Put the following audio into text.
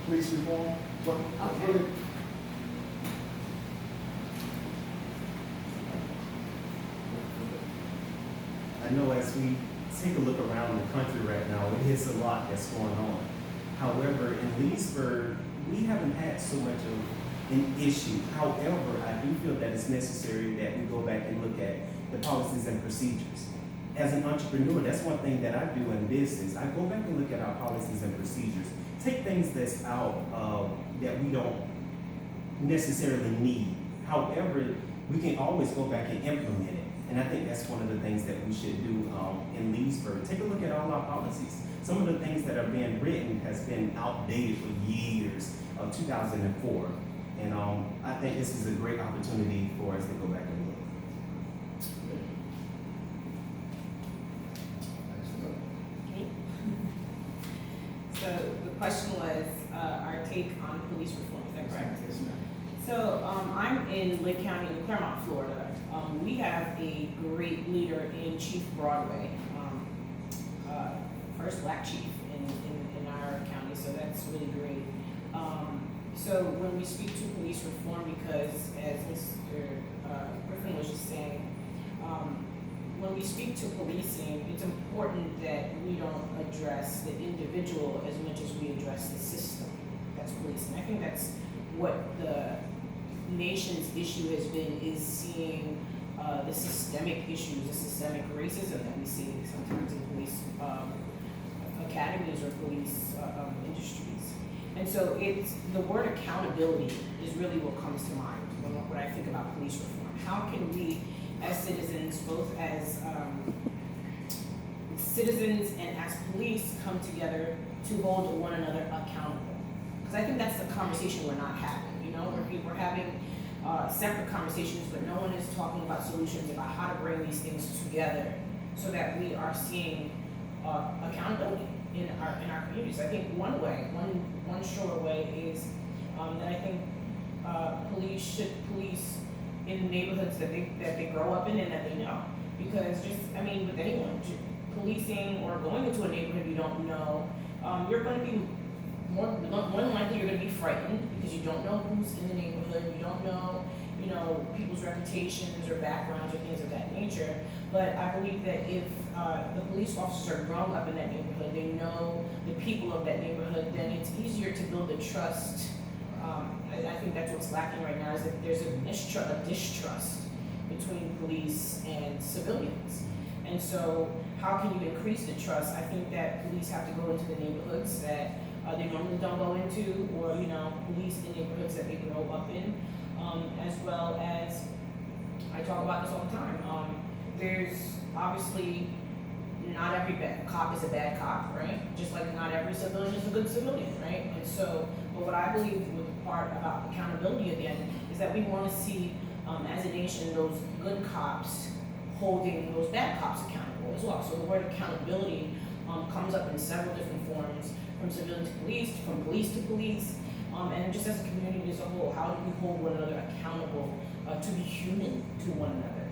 Police reform, what Okay. really, I know as we take a look around the country right now, it is a lot that's going on. However, in Leesburg, we haven't had so much of an issue. However, I do feel that it's necessary that we go back and look at the policies and procedures. As an entrepreneur, that's one thing that I do in business. I go back and look at our policies and procedures. Take things that's out that we don't necessarily need. However, we can always go back and implement it. And I think that's one of the things that we should do in Leesburg. Take a look at all our policies. Some of the things that are being written has been outdated for years, 2004. And I think this is a great opportunity for us to go back and look. Okay. So the question was our take on police reform, is that correct? yes, ma'am. So I'm in Lake County, in Claremont, Florida. We have a great leader in Chief Broadway, first black chief in our county, so that's really great. So when we speak to police reform, because as Mr. Griffin was just saying, when we speak to policing, it's important that we don't address the individual as much as we address the system that's policing. I think that's what the nation's issue has been, is seeing the systemic issues, the systemic racism that we see sometimes in police academies or police industries. And so it's, the word accountability is really what comes to mind when I think about police reform. How can we, as citizens, both as citizens and as police, come together to hold one another accountable? Because I think that's the conversation we're not having. You know, we're having separate conversations, but no one is talking about solutions about how to bring these things together so that we are seeing accountability in our communities. I think one sure way is that I think police should police in the neighborhoods that they grow up in and that they know. Because just, I mean, with anyone, policing or going into a neighborhood you don't know, you're going to be more than likely you're going to be frightened because you don't know who's in the neighborhood, you don't know, people's reputations or backgrounds or things of that nature. But I believe that if the police officers are grown up in that neighborhood, they know the people of that neighborhood, then it's easier to build a trust. I think that's what's lacking right now, is that there's a distrust between police and civilians. And so how can you increase the trust? I think that police have to go into the neighborhoods that they normally don't go into, or police in neighborhoods that they grow up in, as well as, I talk about this all the time, there's obviously not every bad cop is a bad cop, right? Just like not every civilian is a good civilian, right? And so, but what I believe with the part about accountability again is that we want to see, as a nation, those good cops holding those bad cops accountable as well. So the word accountability comes up in several different forms, from civilian to police, from police to police, and just as a community as a whole, how do we hold one another accountable to be human to one another?